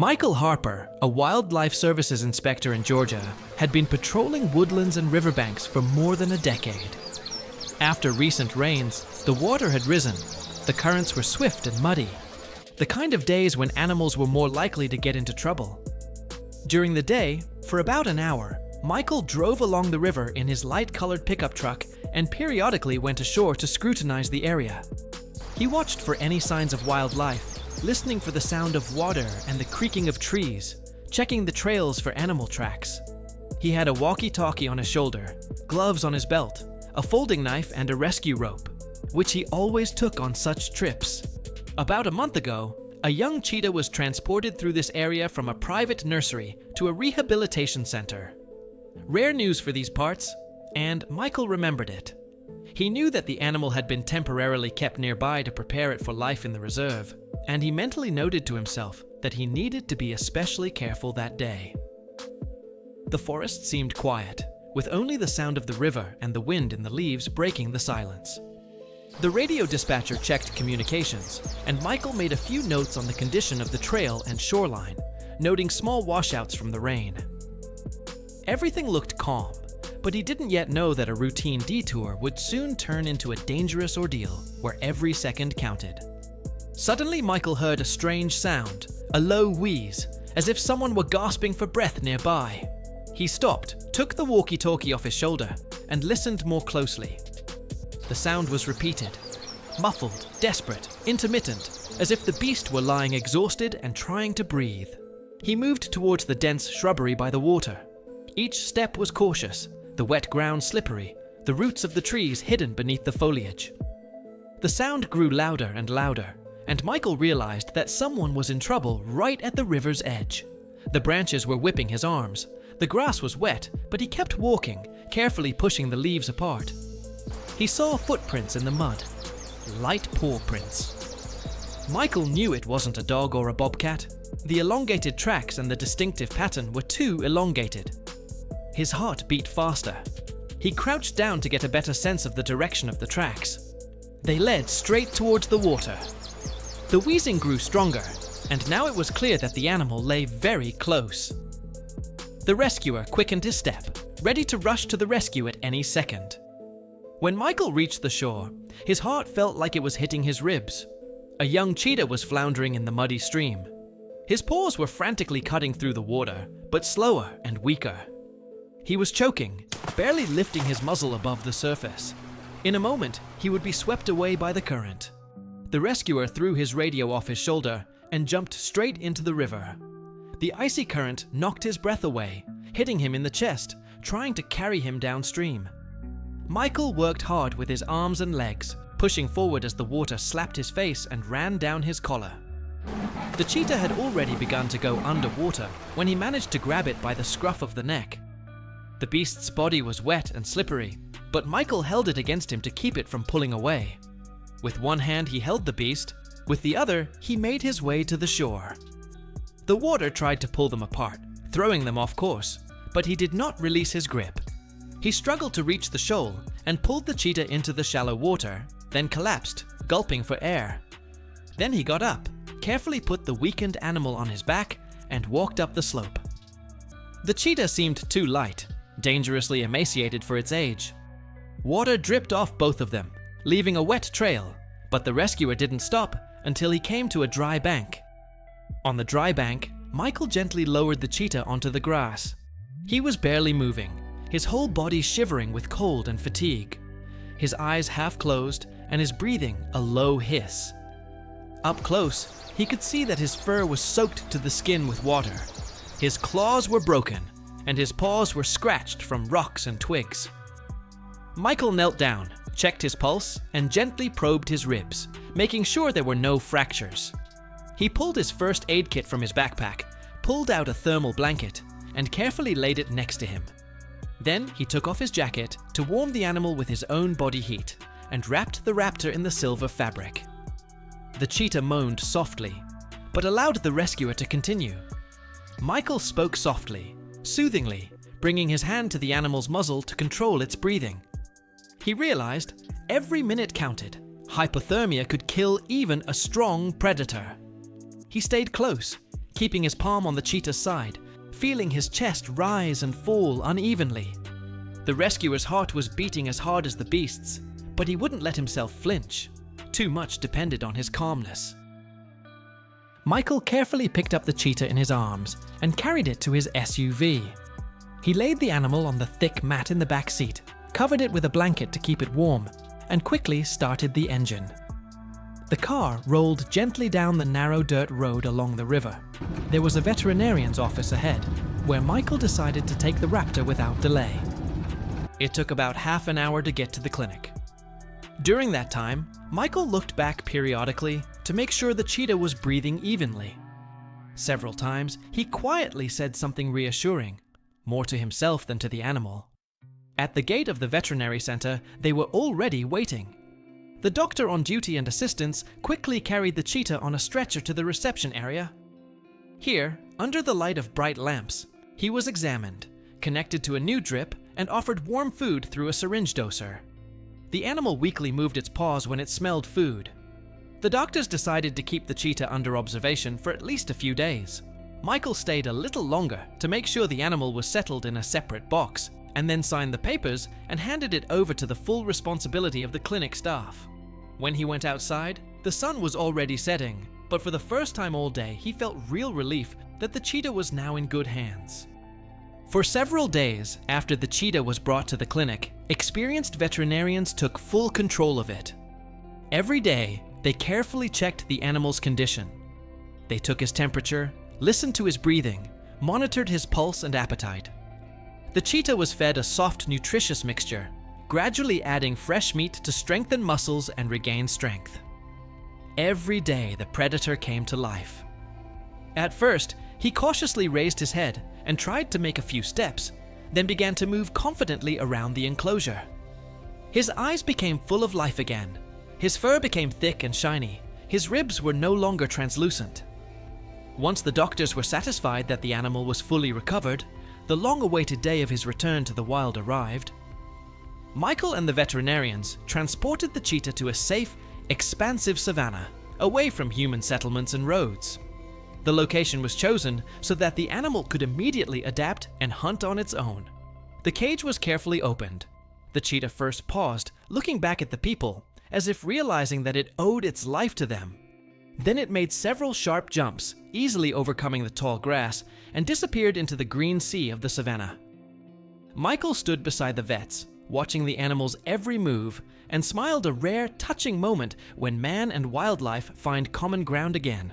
Michael Harper, a wildlife services inspector in Georgia, had been patrolling woodlands and riverbanks for more than a decade. After recent rains, the water had risen. The currents were swift and muddy, the kind of days when animals were more likely to get into trouble. During the day, for about an hour, Michael drove along the river in his light-colored pickup truck and periodically went ashore to scrutinize the area. He watched for any signs of wildlife, listening for the sound of water and the creaking of trees, checking the trails for animal tracks. He had a walkie-talkie on his shoulder, gloves on his belt, a folding knife and a rescue rope, which he always took on such trips. About a month ago, a young cheetah was transported through this area from a private nursery to a rehabilitation center. Rare news for these parts, and Michael remembered it. He knew that the animal had been temporarily kept nearby to prepare it for life in the reserve, and he mentally noted to himself that he needed to be especially careful that day. The forest seemed quiet, with only the sound of the river and the wind in the leaves breaking the silence. The radio dispatcher checked communications, and Michael made a few notes on the condition of the trail and shoreline, noting small washouts from the rain. Everything looked calm, but he didn't yet know that a routine detour would soon turn into a dangerous ordeal where every second counted. Suddenly, Michael heard a strange sound, a low wheeze, as if someone were gasping for breath nearby. He stopped, took the walkie-talkie off his shoulder, and listened more closely. The sound was repeated, muffled, desperate, intermittent, as if the beast were lying exhausted and trying to breathe. He moved towards the dense shrubbery by the water. Each step was cautious, the wet ground slippery, the roots of the trees hidden beneath the foliage. The sound grew louder and louder, and Michael realized that someone was in trouble right at the river's edge. The branches were whipping his arms. The grass was wet, but he kept walking, carefully pushing the leaves apart. He saw footprints in the mud, light paw prints. Michael knew it wasn't a dog or a bobcat. The elongated tracks and the distinctive pattern were too elongated. His heart beat faster. He crouched down to get a better sense of the direction of the tracks. They led straight towards the water. The wheezing grew stronger, and now it was clear that the animal lay very close. The rescuer quickened his step, ready to rush to the rescue at any second. When Michael reached the shore, his heart felt like it was hitting his ribs. A young cheetah was floundering in the muddy stream. His paws were frantically cutting through the water, but slower and weaker. He was choking, barely lifting his muzzle above the surface. In a moment, he would be swept away by the current. The rescuer threw his radio off his shoulder and jumped straight into the river. The icy current knocked his breath away, hitting him in the chest, trying to carry him downstream. Michael worked hard with his arms and legs, pushing forward as the water slapped his face and ran down his collar. The cheetah had already begun to go underwater when he managed to grab it by the scruff of the neck. The beast's body was wet and slippery, but Michael held it against him to keep it from pulling away. With one hand he held the beast, with the other he made his way to the shore. The water tried to pull them apart, throwing them off course, but he did not release his grip. He struggled to reach the shoal and pulled the cheetah into the shallow water, then collapsed, gulping for air. Then he got up, carefully put the weakened animal on his back, and walked up the slope. The cheetah seemed too light, dangerously emaciated for its age. Water dripped off both of them, leaving a wet trail, but the rescuer didn't stop until he came to a dry bank. On the dry bank, Michael gently lowered the cheetah onto the grass. He was barely moving, his whole body shivering with cold and fatigue. His eyes half closed and his breathing a low hiss. Up close, he could see that his fur was soaked to the skin with water. His claws were broken, and his paws were scratched from rocks and twigs. Michael knelt down, checked his pulse, and gently probed his ribs, making sure there were no fractures. He pulled his first aid kit from his backpack, pulled out a thermal blanket, and carefully laid it next to him. Then he took off his jacket to warm the animal with his own body heat, and wrapped the raptor in the silver fabric. The cheetah moaned softly, but allowed the rescuer to continue. Michael spoke softly, soothingly, bringing his hand to the animal's muzzle to control its breathing. He realized every minute counted. Hypothermia could kill even a strong predator. He stayed close, keeping his palm on the cheetah's side, feeling his chest rise and fall unevenly. The rescuer's heart was beating as hard as the beast's, but he wouldn't let himself flinch. Too much depended on his calmness. Michael carefully picked up the cheetah in his arms and carried it to his SUV. He laid the animal on the thick mat in the back seat, covered it with a blanket to keep it warm, and quickly started the engine. The car rolled gently down the narrow dirt road along the river. There was a veterinarian's office ahead, where Michael decided to take the raptor without delay. It took about half an hour to get to the clinic. During that time, Michael looked back periodically to make sure the cheetah was breathing evenly. Several times, he quietly said something reassuring, more to himself than to the animal. At the gate of the veterinary center, they were already waiting. The doctor on duty and assistants quickly carried the cheetah on a stretcher to the reception area. Here, under the light of bright lamps, he was examined, connected to a new drip, and offered warm food through a syringe doser. The animal weakly moved its paws when it smelled food. The doctors decided to keep the cheetah under observation for at least a few days. Michael stayed a little longer to make sure the animal was settled in a separate box, and then signed the papers and handed it over to the full responsibility of the clinic staff. When he went outside, the sun was already setting, but for the first time all day, he felt real relief that the cheetah was now in good hands. For several days after the cheetah was brought to the clinic, experienced veterinarians took full control of it. Every day, they carefully checked the animal's condition. They took his temperature, listened to his breathing, monitored his pulse and appetite. The cheetah was fed a soft, nutritious mixture, gradually adding fresh meat to strengthen muscles and regain strength. Every day, the predator came to life. At first, he cautiously raised his head and tried to make a few steps, then began to move confidently around the enclosure. His eyes became full of life again. His fur became thick and shiny. His ribs were no longer translucent. Once the doctors were satisfied that the animal was fully recovered, the long-awaited day of his return to the wild arrived. Michael and the veterinarians transported the cheetah to a safe, expansive savanna, away from human settlements and roads. The location was chosen so that the animal could immediately adapt and hunt on its own. The cage was carefully opened. The cheetah first paused, looking back at the people, as if realizing that it owed its life to them. Then it made several sharp jumps, easily overcoming the tall grass, and disappeared into the green sea of the savanna. Michael stood beside the vets, watching the animal's every move, and smiled a rare, touching moment when man and wildlife find common ground again.